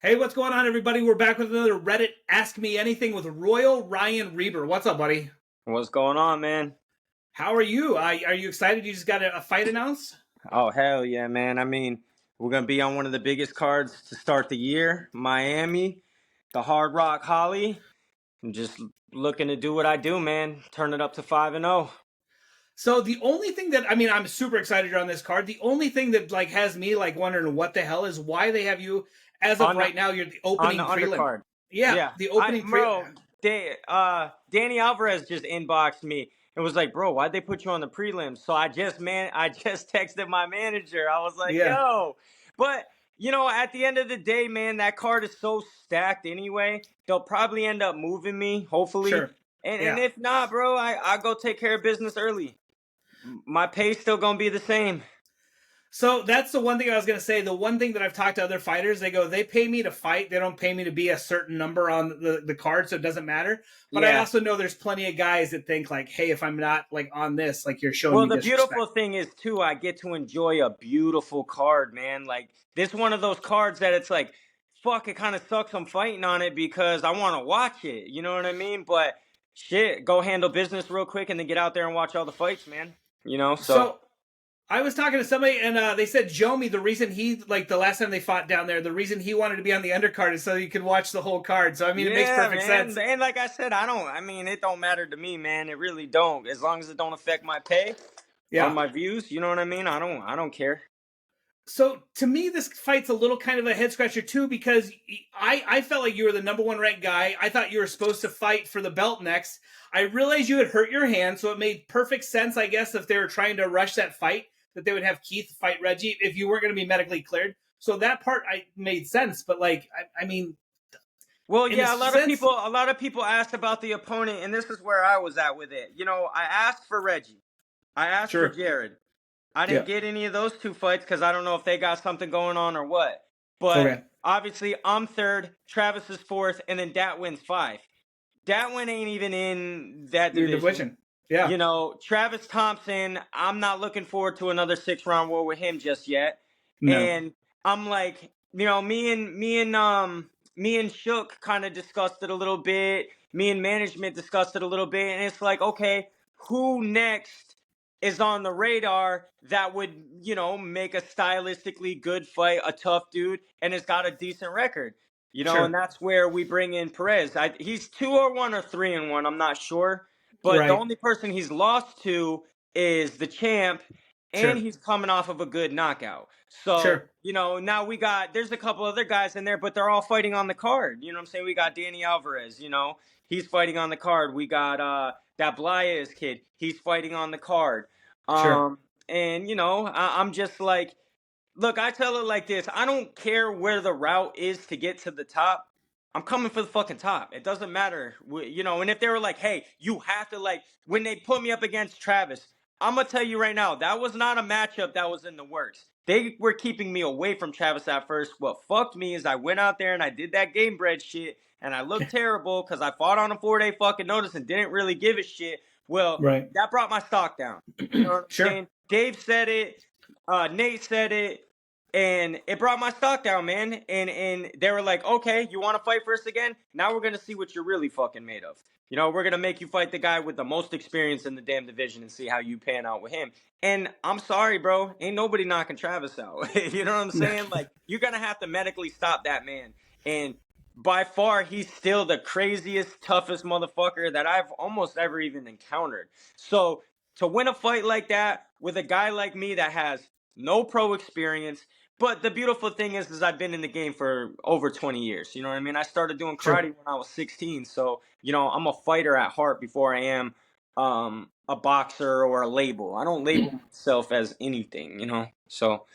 Hey, what's going on, everybody? We're back with another Reddit Ask Me Anything with Royal Ryan Reber. What's up, buddy? What's going on, man? How are you? Are you excited? You just got a fight announced? Oh, hell yeah, man. We're going to be on one of the biggest cards to start the year, Miami, the Hard Rock Holly. I'm just looking to do what I do, man. Turn it up to 5-0. So the only thing that I'm super excited you're on this card. The only thing that has me wondering what the hell is why they have you as of On the right now. You're the on opening the prelim. undercard. Yeah, Yeah. the opening Bro, prelim. Danny Alvarez just inboxed me and was like, "Bro, why'd they put you on the prelims?" So I just texted my manager. I was like, Yeah, "Yo." But, at the end of the day, man, that card is so stacked anyway. They'll probably end up moving me, hopefully. sure. And Yeah. if not, bro, I go take care of business early. My pay's still going to be the same. So that's the one thing I was going to say. The one thing that I've talked to other fighters, they pay me to fight. They don't pay me to be a certain number on the card, so it doesn't matter. But I Yeah. also know there's plenty of guys that think like, hey, if I'm not on this, you're showing Well, me the disrespect. beautiful thing is too, I get to enjoy a beautiful card, man. Like this one of those cards that it's like, fuck, it kind of sucks I'm fighting on it because I want to watch it. You know what I mean? But shit, go handle business real quick and then get out there and watch all the fights, man. So So I was talking to somebody and they said Jomi, the reason he the last time they fought down there, the reason he wanted to be on the undercard is so you could watch the whole card. So it makes yeah, perfect sense. man. And like I said, it don't matter to me, man. It really don't. As long as it don't affect my pay or Yeah. my views, you know what I mean? I don't care. So to me, this fight's a little kind of a head scratcher too because I felt like you were the number one ranked guy. I thought you were supposed to fight for the belt next. I realized you had hurt your hand, so it made perfect sense, I guess, if they were trying to rush that fight, that they would have Keith fight Reggie if you weren't going to be medically cleared. So that part I made sense, but I mean, Well, in a yeah, sense, a lot of people asked about the opponent, and this is where I was at with it. I asked for Reggie, I asked for sure, Jared. I yeah, didn't get any of those two fights because I don't know if they got something going on or what. But okay, obviously, I'm third, Travis is fourth, and then Datwin's five. Datwin ain't even in that your division. division, yeah, Travis Thompson, I'm not looking forward to another 6-round war with him just yet. no, And I'm like, me and Shook kind of discussed it a little bit. Me and management discussed it a little bit, and it's like, okay, who next is on the radar that would, make a stylistically good fight, a tough dude, and has got a decent record. And sure, that's where we bring in Perez. He's 2-1 or 3-1, I'm not sure. But the right, only person he's lost to is the champ, and sure, he's coming off of a good knockout. So, sure, now there's a couple other guys in there, but they're all fighting on the card. You know what I'm saying? We got Danny Alvarez, he's fighting on the card. We got that Blyes kid, he's fighting on the card. sure, And, I'm just like, look, I tell it like this. I don't care where the route is to get to the top. I'm coming for the fucking top. It doesn't matter, and if they were like, hey, you have to, when they put me up against Travis, I'm going to tell you right now, that was not a matchup that was in the works. They were keeping me away from Travis at first. What fucked me is I went out there and I did that game bread shit, and I looked terrible because I fought on a 4-day fucking notice and didn't really give a shit. Well, right, that brought my stock down. You know what I'm sure. saying? Dave said it. Nate said it. And it brought my stock down, man. And they were like, okay, you want to fight first again? Now we're going to see what you're really fucking made of. We're going to make you fight the guy with the most experience in the damn division and see how you pan out with him. And I'm sorry, bro. Ain't nobody knocking Travis out. You know what I'm saying? Like, you're going to have to medically stop that man. And by far, he's still the craziest, toughest motherfucker that I've almost ever even encountered. So to win a fight like that with a guy like me that has no pro experience, but the beautiful thing is I've been in the game for over 20 years. You know what I mean? I started doing Sure. karate when I was 16. So, I'm a fighter at heart before I am a boxer or a label. I don't label myself as anything. So,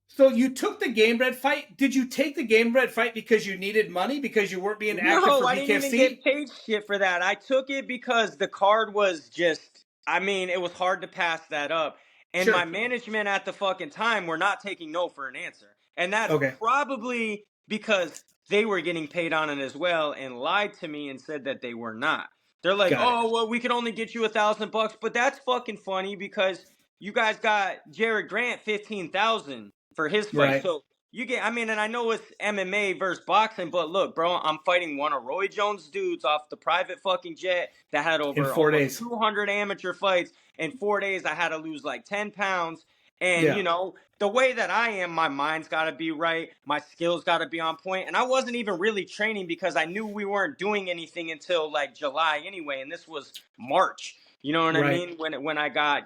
So you took the game bread fight. Did you take the game bread fight because you needed money because you weren't being active no, for I didn't even get BKFC? paid shit for that. I took it because the card was just, it was hard to pass that up. And my Sure. management at the fucking time were not taking no for an answer. And that's Okay. probably because they were getting paid on it as well and lied to me and said that they were not. They're like, Got it. oh, well, we could only get you $1,000, but that's fucking funny because you guys got Jared Grant 15,000 for his fight. Right. So I mean, and I know it's MMA versus boxing, but look, bro, I'm fighting one of Roy Jones' dudes off the private fucking jet that had In over 4 days. almost 200 amateur fights. In 4 days, I had to lose like 10 pounds. And, Yeah. the way that I am, my mind's got to be right. My skills got to be on point. And I wasn't even really training because I knew we weren't doing anything until like July anyway. And this was March. You know what I Right. mean? When I got,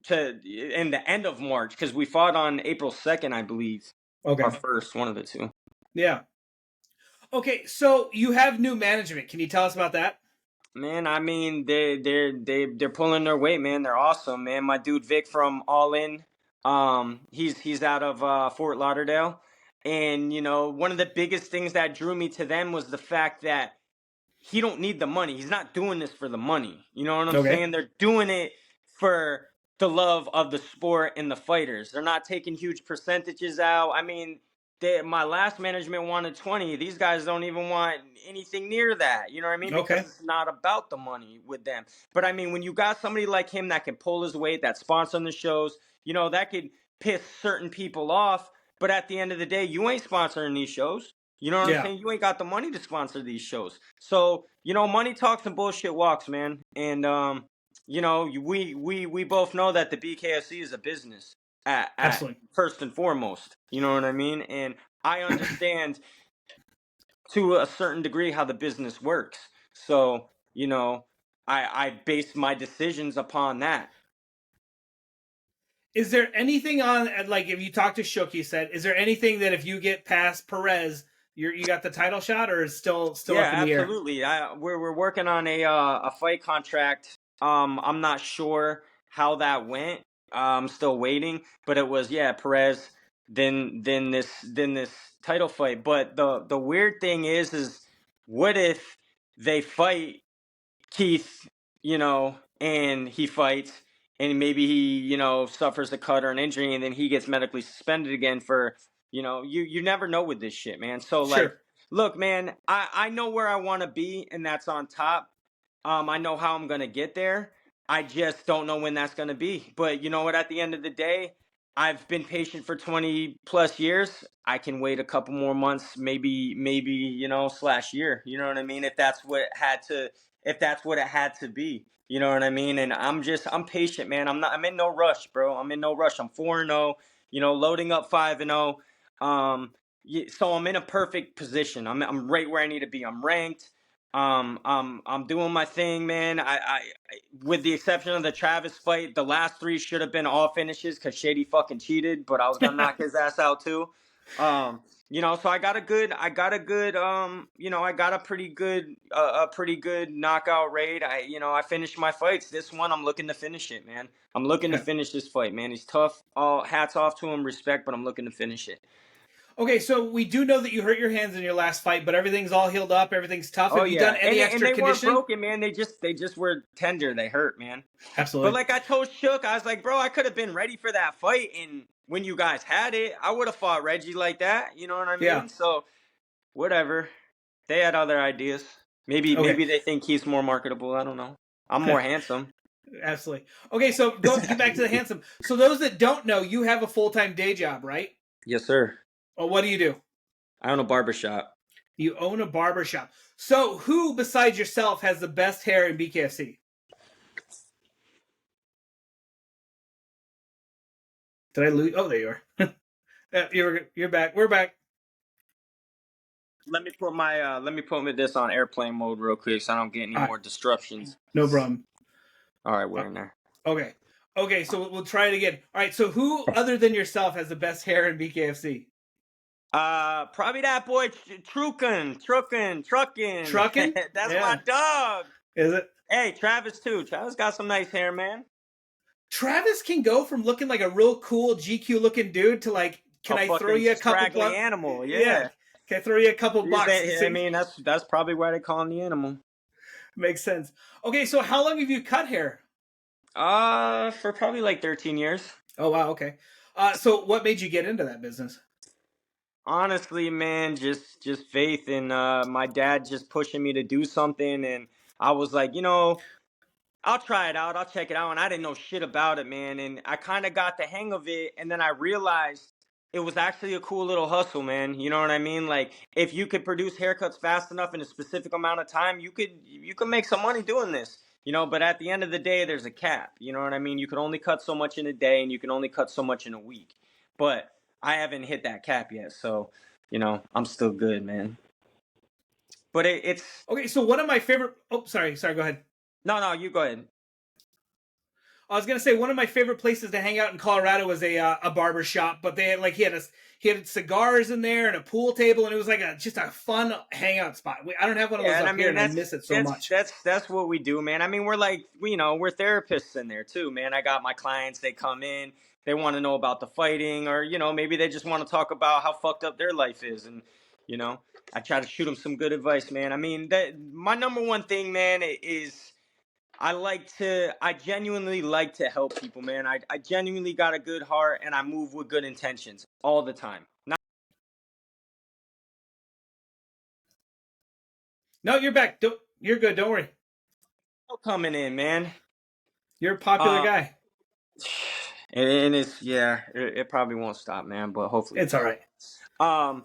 to in the end of March, because we fought on April 2nd, I believe. Okay. Our first, one of the two. Yeah. Okay, so you have new management. Can you tell us about that? Man, I mean, they're pulling their weight, man. They're awesome, man. My dude Vic from All In, he's out of Fort Lauderdale, and one of the biggest things that drew me to them was the fact that he don't need the money. He's not doing this for the money. You know what I'm Okay. saying? They're doing it for the love of the sport and the fighters. They're not taking huge percentages out. I mean, my last management wanted 20. These guys don't even want anything near that. You know what I mean? Because Okay. it's not about the money with them. But I mean, when you got somebody like him that can pull his weight, that's sponsoring the shows, that could piss certain people off. But at the end of the day, you ain't sponsoring these shows. You know what I'm Yeah. saying? You ain't got the money to sponsor these shows. So, money talks and bullshit walks, man. And we both know that the BKFC is a business at Absolutely. first and foremost. You know what I mean? And I understand to a certain degree how the business works. So, I base my decisions upon that. Is there anything on, like, if you talk to Shook, you said, is there anything that if you get past Perez, you got the title shot, or is still Yeah, up in the air? absolutely. We're working on a fight contract. I'm not sure how that went. I'm still waiting, but it was, yeah, Perez, then this title fight. But the weird thing is what if they fight Keith, and he fights, and maybe he, suffers a cut or an injury, and then he gets medically suspended again for, you never know with this shit, man. So, like, Sure. look, man, I know where I want to be, and that's on top. I know how I'm going to get there. I just don't know when that's going to be. But you know what? At the end of the day, I've been patient for 20 plus years. I can wait a couple more months, maybe, slash year. You know what I mean? If that's what it had to be. You know what I mean? And I'm patient, man. I'm in no rush, bro. I'm in no rush. I'm 4-0, loading up 5-0. So I'm in a perfect position. I'm right where I need to be. I'm ranked. I'm doing my thing, man. I with the exception of the Travis fight, the last three should have been all finishes because Shady fucking cheated, but I was gonna knock his ass out too. So I got a good, I got a pretty good knockout rate. I finished my fights. This one, I'm looking to finish it, man. I'm looking to finish this fight, man. He's tough. All hats off to him, respect, but I'm looking to finish it. Okay, so we do know that you hurt your hands in your last fight, but everything's all healed up. Everything's tough. Oh Have you done yeah, any and extra they weren't conditioning? broken, man. They just were tender. They hurt, man. But Absolutely. like I told Shook, I was like, bro, I could have been ready for that fight, and when you guys had it, I would have fought Reggie like that. You know what I Yeah. mean? So whatever. They had other ideas. Okay. Maybe they think he's more marketable. I don't know. I'm more handsome. Absolutely. Okay, so get back to the handsome. So those that don't know, you have a full-time day job, right? Yes, sir. Well, what do you do? I own a barbershop. You own a barbershop. So who besides yourself has the best hair in BKFC? Did I lose? Oh, there you are. You're back. We're back. Let me put this on airplane mode real quick so I don't get any more disruptions. No problem. All right, we're in there. Okay. Okay, so we'll try it again. All right, so who other than yourself has the best hair in BKFC? Probably that boy Truckin. Truckin'? That's Yeah. my dog. Is it? Hey, Travis too. Travis got some nice hair, man. Travis can go from looking like a real cool GQ looking dude to like, can I throw you a couple bucks? Animal, yeah. Can I throw you a couple bucks? I mean, that's probably why they call him the animal. Makes sense. Okay, so how long have you cut hair? For probably like 13 years. Oh wow, okay. So what made you get into that business? Honestly, man, just faith in my dad just pushing me to do something, and I was like, I'll try it out, I'll check it out, and I didn't know shit about it, man, and I kind of got the hang of it, and then I realized it was actually a cool little hustle, man. You know what I mean? Like if you could produce haircuts fast enough in a specific amount of time, you could make some money doing this. But at the end of the day, there's a cap. You know what I mean? You can only cut so much in a day, and you can only cut so much in a week. But I haven't hit that cap yet, so I'm still good, man. But it's Okay, so one of my favorite. Oh, sorry. Go ahead. no, you go ahead. I was gonna say one of my favorite places to hang out in Colorado was a barber shop, but they had he had cigars in there and a pool table, and it was like just a fun hangout spot. I don't have one of those Yeah, and I up here, mean and I miss it so much. that's what we do, man. I mean, we're like we're therapists in there too, man. I got my clients, they come in, they want to know about the fighting, or maybe they just want to talk about how fucked up their life is, and you know, I try to shoot them some good advice, man. I mean, that my number one thing, man, is I genuinely like to help people, man. I genuinely got a good heart, and I move with good intentions all the time. Not No, you're back. You're good. Don't worry. coming in, man. You're a popular Uh, guy. and it's it probably won't stop, man. But hopefully, It's all right. um,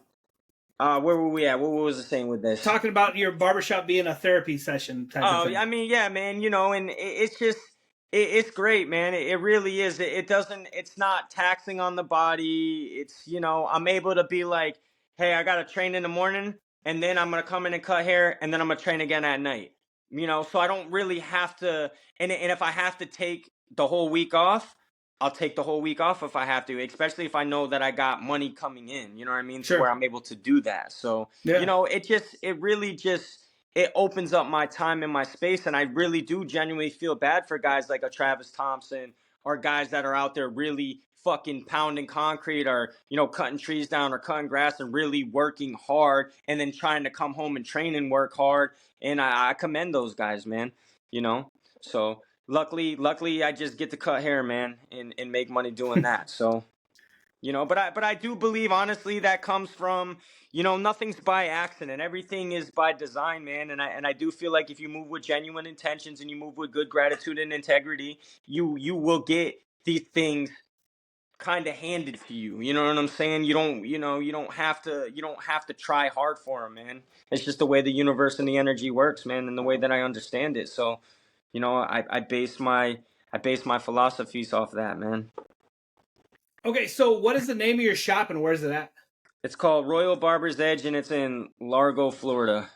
where were we at? What was the saying with this? Talking about your barbershop being a therapy session type of Oh, thing. I mean, yeah, man. And it's just it's great, man. It really is. It doesn't. It's not taxing on the body. It's I'm able to be like, hey, I got to train in the morning, and then I'm gonna come in and cut hair, and then I'm gonna train again at night. So I don't really have to. And if I have to take the whole week off, I'll take the whole week off if I have to, especially if I know that I got money coming in. You know what I mean? To where Sure. I'm able to do that. So Yeah. it really just it opens up my time and my space, and I really do genuinely feel bad for guys like a Travis Thompson, or guys that are out there really fucking pounding concrete, or cutting trees down or cutting grass and really working hard, and then trying to come home and train and work hard. And I commend those guys, man. So luckily I just get to cut hair, man, and make money doing that. So but I do believe, honestly, that comes from nothing's by accident. Everything is by design, man. And I do feel like if you move with genuine intentions and you move with good gratitude and integrity, you will get these things kind of handed to you. You know what I'm saying? You don't have to try hard for them, man. It's just the way the universe and the energy works, man, and the way that I understand it. So I base my philosophies off that, man. Okay, so what is the name of your shop and where's it at? It's called Royal Barber's Edge, and it's in Largo, Florida.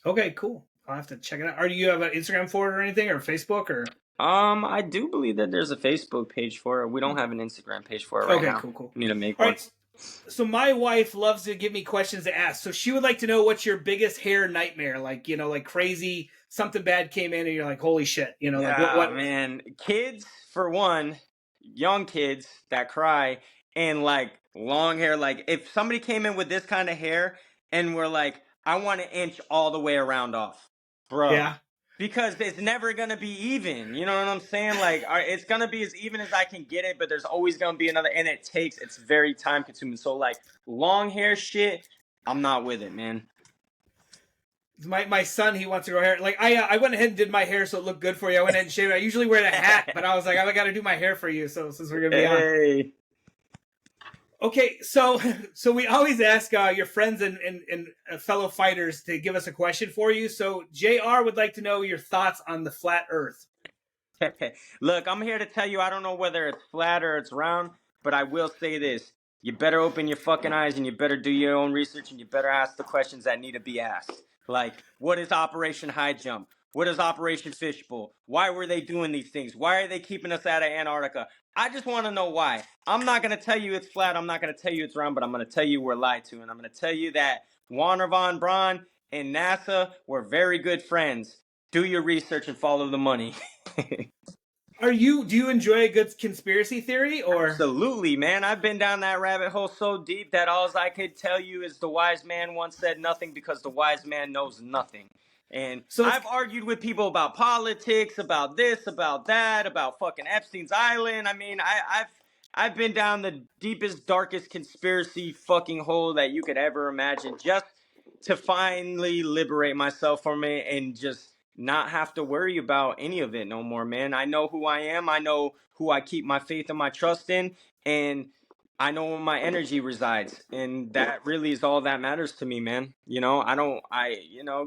Okay, cool. I'll have to check it out. Or do you have an Instagram for it or anything, or Facebook, or? I do believe that there's a Facebook page for it. We don't have an Instagram page for it right now. Cool. We need to make All one. right. So my wife loves to give me questions to ask. So she would like to know what's your biggest hair nightmare, like like crazy something bad came in and you're like, holy shit, like what? Man, kids for one, young kids that cry, and like long hair. Like if somebody came in with this kind of hair and we're like, I want to inch all the way around off, bro. Yeah. Because it's never gonna be even. You know what I'm saying? Like, it's gonna be as even as I can get it, but there's always gonna be another, and it's very time consuming. So like long hair shit, I'm not with it, man. My son, he wants to grow hair. Like I went ahead and did my hair so it looked good for you. I went ahead and shaved. I usually wear a hat, but I was like, I got to do my hair for you. So since we're gonna be on. Okay, so we always ask your friends and fellow fighters to give us a question for you. So JR would like to know your thoughts on the flat Earth. Look, I'm here to tell you, I don't know whether it's flat or it's round, but I will say this. You better open your fucking eyes, and you better do your own research, and you better ask the questions that need to be asked. Like, what is Operation High Jump? What is Operation Fishbowl? Why were they doing these things? Why are they keeping us out of Antarctica? I just want to know why. I'm not going to tell you it's flat. I'm not going to tell you it's round, but I'm going to tell you we're lied to. And I'm going to tell you that Wernher von Braun and NASA were very good friends. Do your research and follow the money. Do you enjoy a good conspiracy theory, or? Absolutely, man. I've been down that rabbit hole so deep that all I could tell you is the wise man once said nothing because the wise man knows nothing. And so I've argued with people about politics, about this, about that, about fucking Epstein's Island. I mean, I've been down the deepest, darkest conspiracy fucking hole that you could ever imagine, just to finally liberate myself from it and just not have to worry about any of it no more, man. I know who I am. I know who I keep my faith and my trust in. And I know where my energy resides, and that really is all that matters to me, man. You know,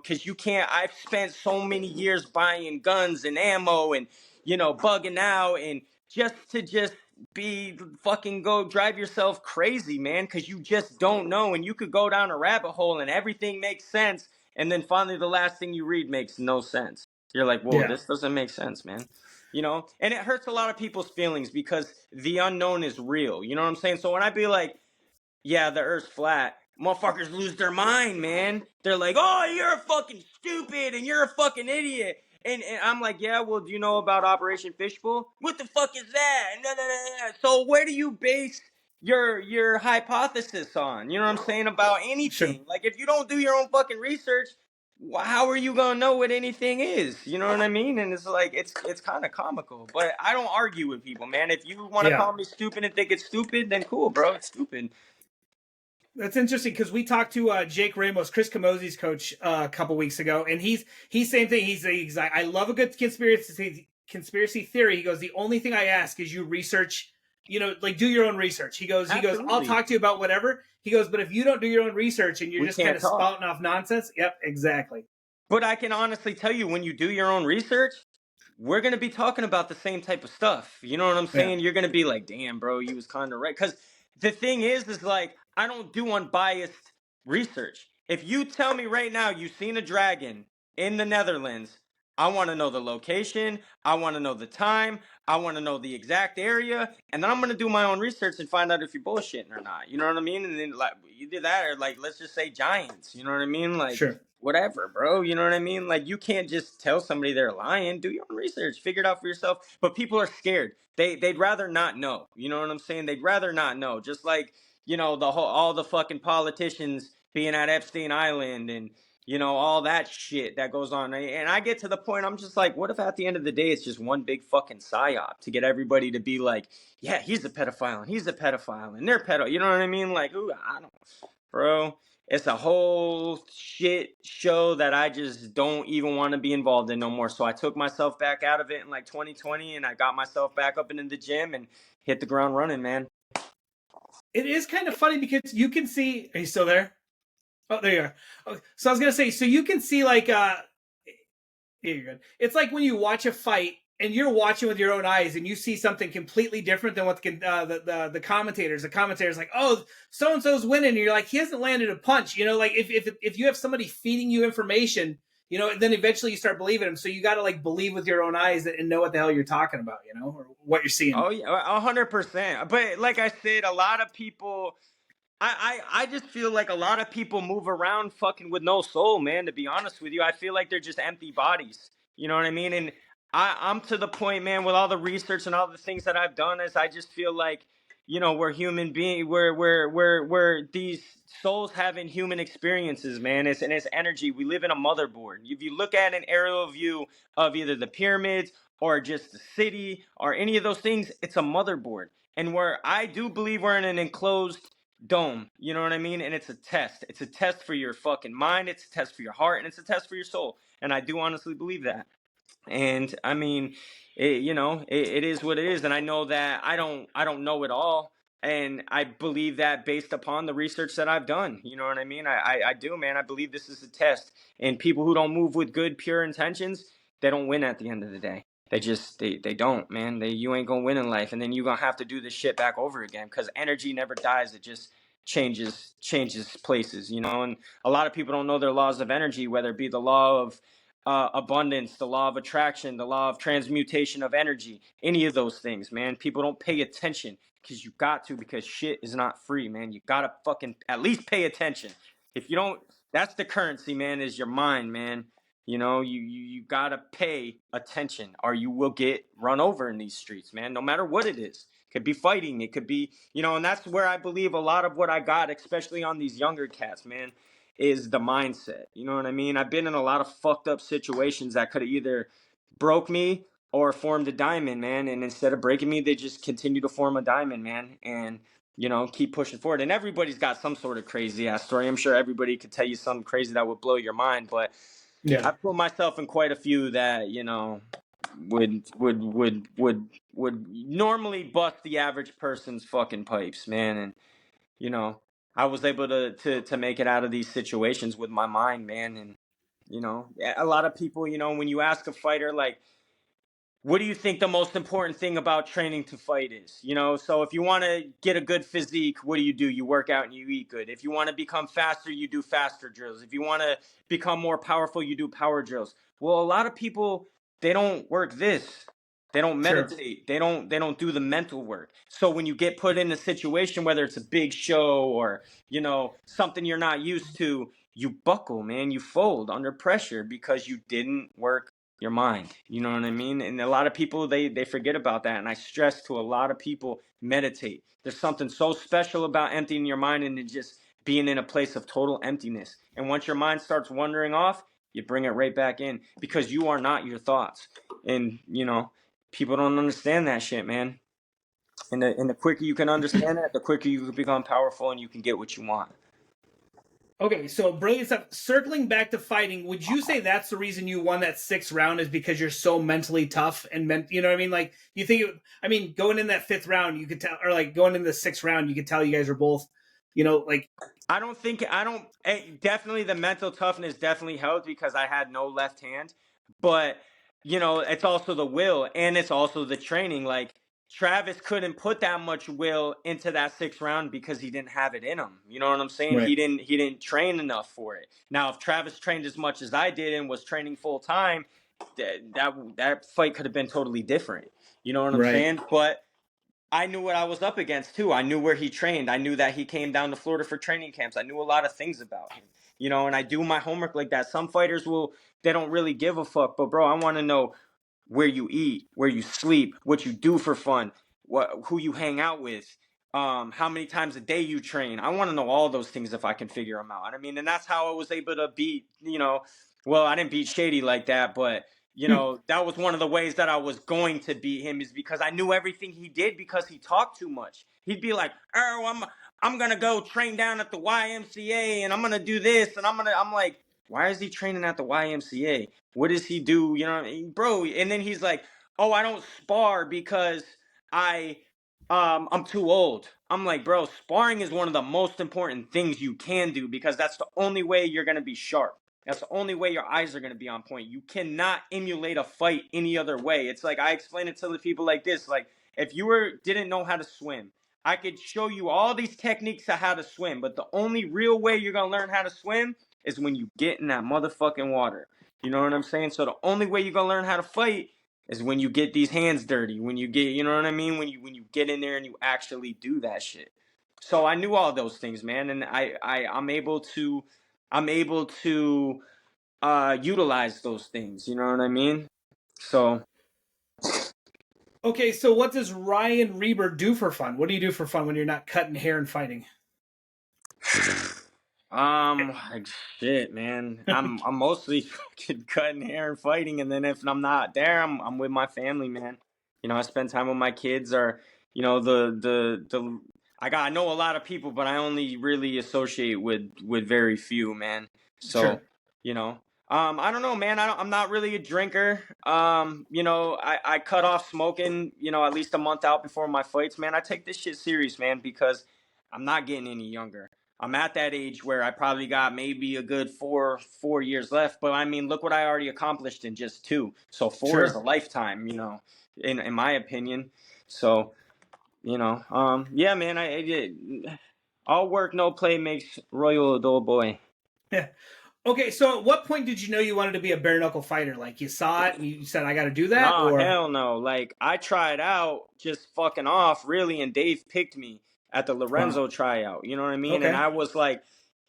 because you can't. I've spent so many years buying guns and ammo, and bugging out, and just be fucking go drive yourself crazy, man, because you just don't know, and you could go down a rabbit hole, and everything makes sense, and then finally the last thing you read makes no sense. You're like, whoa, Yeah. this doesn't make sense, man. And it hurts a lot of people's feelings because the unknown is real. You know what I'm saying? So when I be like, yeah, the earth's flat, motherfuckers lose their mind, man. They're like, oh, you're fucking stupid and you're a fucking idiot. And I'm like, yeah, well, do you know about Operation Fishbowl? What the fuck is that? No, no, no, no. So where do you base your hypothesis on? You know what I'm saying? About Sure. anything. Like, if you don't do your own fucking research, how are you gonna know what anything is? You know what I mean? And it's like it's kind of comical, but I don't argue with people, man. If you want to Yeah. call me stupid and think it's stupid, then cool, bro. It's stupid. That's interesting because we talked to Jake Ramos, Chris Camozzi's coach, a couple weeks ago, and he's same thing. He's like, I love a good conspiracy theory. He goes, the only thing I ask is you research, like do your own research. He goes, I'll Absolutely. talk to you about whatever. He goes, but if you don't do your own research and you're We just kind can't of talk. spouting off nonsense, yep, exactly. But I can honestly tell you, when you do your own research, we're gonna be talking about the same type of stuff. You know what I'm Yeah. saying? You're gonna be like, damn, bro, you was kind of right. Because the thing is like, I don't do unbiased research. If you tell me right now you've seen a dragon in the Netherlands, I want to know the location. I want to know the time. I want to know the exact area, and then I'm gonna do my own research and find out if you're bullshitting or not. You know what I mean? And then like either that or like let's just say giants. You know what I mean? Like Sure. whatever, bro. You know what I mean? Like you can't just tell somebody they're lying. Do your own research, figure it out for yourself. But people are scared. They'd rather not know. You know what I'm saying? They'd rather not know. Just like all the fucking politicians being at Epstein Island and all that shit that goes on. And I get to the point, I'm just like, what if at the end of the day it's just one big fucking psyop to get everybody to be like, yeah, he's a pedophile and he's a pedophile and they're pedo. You know what I mean? Like, ooh, I don't, bro. It's a whole shit show that I just don't even want to be involved in no more. So I took myself back out of it in like 2020 and I got myself back up into the gym and hit the ground running, man. It is kind of funny because you can see. Are you still there? Oh, there you are. Okay. So I was gonna say, so you can see like, yeah, you're good. It's like when you watch a fight and you're watching with your own eyes and you see something completely different than what the commentators. The commentators like, oh, so and so's winning. And you're like, he hasn't landed a punch. Like if you have somebody feeding you information, then eventually you start believing them. So you got to like believe with your own eyes and know what the hell you're talking about, or what you're seeing. Oh yeah, 100%. But like I said, a lot of people. I just feel like a lot of people move around fucking with no soul, man. To be honest with you, I feel like they're just empty bodies. You know what I mean? And I'm to the point, man, with all the research and all the things that I've done, is I just feel like we're human beings. We're these souls having human experiences, man. It's energy. We live in a motherboard. If you look at an aerial view of either the pyramids or just the city or any of those things, it's a motherboard. And where I do believe we're in an enclosed dome, you know what I mean? And it's a test. It's a test for your fucking mind, it's a test for your heart, and it's a test for your soul. And I do honestly believe that. And I mean, it is what it is. And I know that I don't know it all. And I believe that based upon the research that I've done. You know what I mean? I do, man. I believe this is a test. And people who don't move with good, pure intentions, they don't win at the end of the day. They don't, man. You ain't gonna win in life, and then you're gonna have to do this shit back over again, because energy never dies. It just changes places, and a lot of people don't know their laws of energy, whether it be the law of abundance, the law of attraction, the law of transmutation of energy, any of those things, man. People don't pay attention because you got to, because shit is not free, man. You gotta fucking at least pay attention. If you don't, that's the currency, man, is your mind, man. You gotta pay attention, or you will get run over in these streets, man. No matter what it is, it could be fighting, it could be, and that's where I believe a lot of what I got, especially on these younger cats, man, is the mindset. You know what I mean? I've been in a lot of fucked up situations that could have either broke me or formed a diamond, man. And instead of breaking me, they just continue to form a diamond, man. And keep pushing forward. And everybody's got some sort of crazy ass story. I'm sure everybody could tell you something crazy that would blow your mind, but Yeah. I've put myself in quite a few that, would normally bust the average person's fucking pipes, man. And you know, I was able to make it out of these situations with my mind, man. And a lot of people, when you ask a fighter like, what do you think the most important thing about training to fight is? So if you want to get a good physique, what do? You work out and you eat good. If you want to become faster, you do faster drills. If you want to become more powerful, you do power drills. Well, a lot of people, they don't work this. They don't Sure. meditate. They don't do the mental work. So when you get put in a situation, whether it's a big show or, something you're not used to, you buckle, man. You fold under pressure because you didn't work your mind. You know what I mean? And a lot of people, they forget about that. And I stress to a lot of people, meditate. There's something so special about emptying your mind and just being in a place of total emptiness. And once your mind starts wandering off, you bring it right back in because you are not your thoughts. And people don't understand that shit, man. And the quicker you can understand that, the quicker you can become powerful and you can get what you want. Okay, so bringing this up, circling back to fighting, would you say that's the reason you won that 6th round is because you're so mentally tough and you know what I mean? Like, you think going in that 5th round, you could tell, or like going in the 6th round, you could tell you guys are both, like. Definitely the mental toughness definitely helped because I had no left hand, but it's also the will and it's also the training. Like, Travis couldn't put that much will into that 6th round because he didn't have it in him. You know what I'm saying? Right. He didn't train enough for it. Now, if Travis trained as much as I did and was training full time, that fight could have been totally different. You know what I'm Right. saying? But I knew what I was up against too. I knew where he trained. I knew that he came down to Florida for training camps. I knew a lot of things about him. And I do my homework like that. Some fighters they don't really give a fuck. But bro, I want to know where you eat, where you sleep, what you do for fun, who you hang out with, how many times a day you train. I want to know all those things if I can figure them out. And that's how I was able to beat, well, I didn't beat Shady like that, but that was one of the ways that I was going to beat him is because I knew everything he did because he talked too much. He'd be like, "Oh, I'm gonna go train down at the YMCA and I'm gonna do this and I'm like, why is he training at the YMCA? What does he do? You know what I mean? Bro?" And then he's like, "Oh, I don't spar because I'm too old." I'm like, "Bro, sparring is one of the most important things you can do because that's the only way you're gonna be sharp. That's the only way your eyes are going to be on point. You cannot emulate a fight any other way." It's like I explain it to the people like this. Like, if you didn't know how to swim, I could show you all these techniques of how to swim, but the only real way you're going to learn how to swim is when you get in that motherfucking water. You know what I'm saying? So the only way you're going to learn how to fight is when you get these hands dirty, when you get, you know what I mean? When you get in there and you actually do that shit. So I knew all those things, man, and I'm able to utilize those things. You know what I mean? So Okay, so what does Ryan Reber do for fun? What do you do for fun when you're not cutting hair and fighting? like shit, man. I'm mostly fucking cutting hair and fighting, and then if I'm not there, I'm with my family, man. I spend time with my kids, or the I know a lot of people, but I only really associate with very few, man. So Sure. I don't know, man. I'm not really a drinker. I cut off smoking, at least a month out before my fights, man. I take this shit serious, man, because I'm not getting any younger. I'm at that age where I probably got maybe a good four years left. But I mean, look what I already accomplished in just 2. So 4 is a Sure. lifetime, in my opinion. So, yeah, man, all work, no play makes Royal a dull boy. Yeah. Okay, so at what point did you know you wanted to be a bare knuckle fighter? Like, you saw it and you said, I got to do that? Nah, Or. hell no. Like, I tried out just fucking off, really, and Dave picked me at the Wow. Lorenzo tryout. You know what I mean? And Okay. I was like,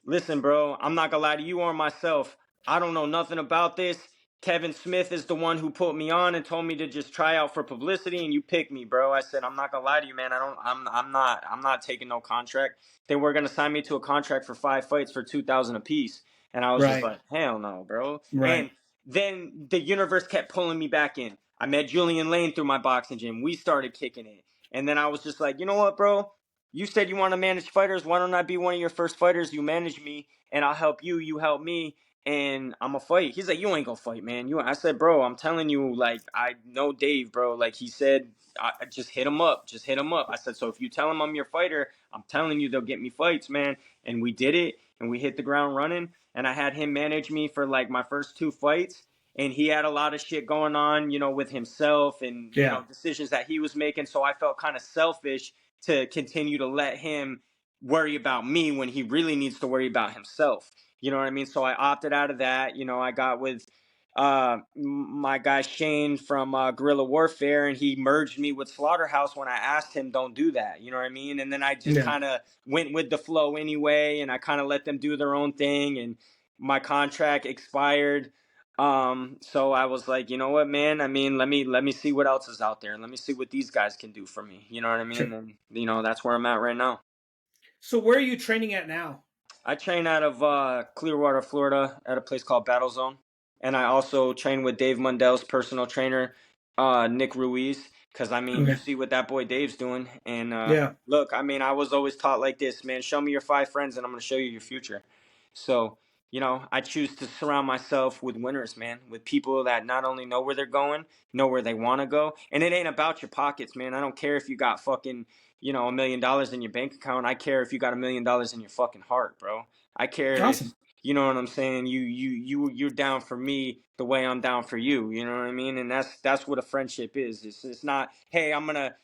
"Listen, bro, I'm not gonna lie to you or myself. I don't know nothing about this. Kevin Smith is the one who put me on and told me to just try out for publicity, and you picked me, bro." I said, "I'm not gonna lie to you, man. I'm not taking no contract. They were gonna sign me to a contract for 5 fights for 2,000 apiece." And I was just Right. like, "Hell no, bro." Right. And then the universe kept pulling me back in. I met Julian Lane through my boxing gym. We started kicking it. And then I was just like, "You know what, bro? You said you want to manage fighters. Why don't I be one of your first fighters? You manage me, and I'll help you. You help me. and I'm gonna fight. He's like, you ain't gonna fight, man. I said, bro, I'm telling you, like, I know Dave, bro. Like, he said, I just hit him up, just hit him up. I said, so if you tell him I'm your fighter, I'm telling you they'll get me fights, man. And we did it, and we hit the ground running. And I had him manage me for like my first 2 fights, and he had a lot of shit going on, with himself and Yeah. decisions that he was making. So I felt kind of selfish to continue to let him worry about me when he really needs to worry about himself. You know what I mean? So I opted out of that. I got with my guy Shane from Guerrilla Warfare, and he merged me with Slaughterhouse when I asked him, don't do that. You know what I mean? And then I just Yeah. kind of went with the flow anyway, and I kind of let them do their own thing, and my contract expired. So I was like, you know what, man? I mean, let me see what else is out there, and let me see what these guys can do for me. You know what I mean? Sure. And that's where I'm at right now. So where are you training at now? I train out of Clearwater, Florida, at a place called Battle Zone, and I also train with Dave Mundell's personal trainer, Nick Ruiz. Because I mean, you Okay. see what that boy Dave's doing, and Yeah. look, I mean, I was always taught like this, man. Show me your 5 friends, and I'm gonna show you your future. So, I choose to surround myself with winners, man, with people that not only know where they're going, know where they want to go, and it ain't about your pockets, man. I don't care if you got fucking $1 million in your bank account. I care if you got $1 million in your fucking heart, bro. I care if Awesome. you know what I'm saying. You're down for me the way I'm down for you. You know what I mean? And that's what a friendship is. It's not, hey, I'm gonna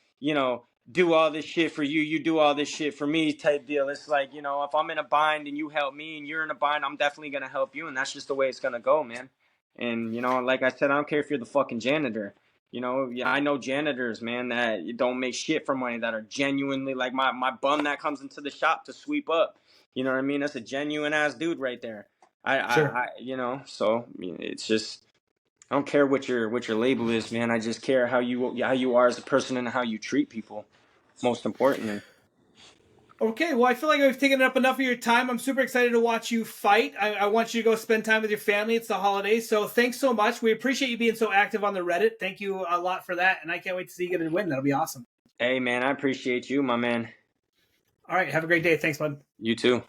do all this shit for you. You do all this shit for me type deal. It's like, if I'm in a bind and you help me, and you're in a bind, I'm definitely gonna help you, and that's just the way it's gonna go, man. And like I said, I don't care if you're the fucking janitor. I know janitors, man, that don't make shit for money, that are genuinely like my bum that comes into the shop to sweep up. You know what I mean? That's a genuine ass dude right there. Sure. So it's just, I don't care what your label is, man. I just care how you are as a person and how you treat people. Most importantly. Okay, well, I feel like I've taken up enough of your time. I'm super excited to watch you fight. I want you to go spend time with your family. It's the holidays, so thanks so much. We appreciate you being so active on the Reddit. Thank you a lot for that, and I can't wait to see you get a win. That'll be awesome. Hey, man, I appreciate you, my man. All right, have a great day. Thanks, bud. You too.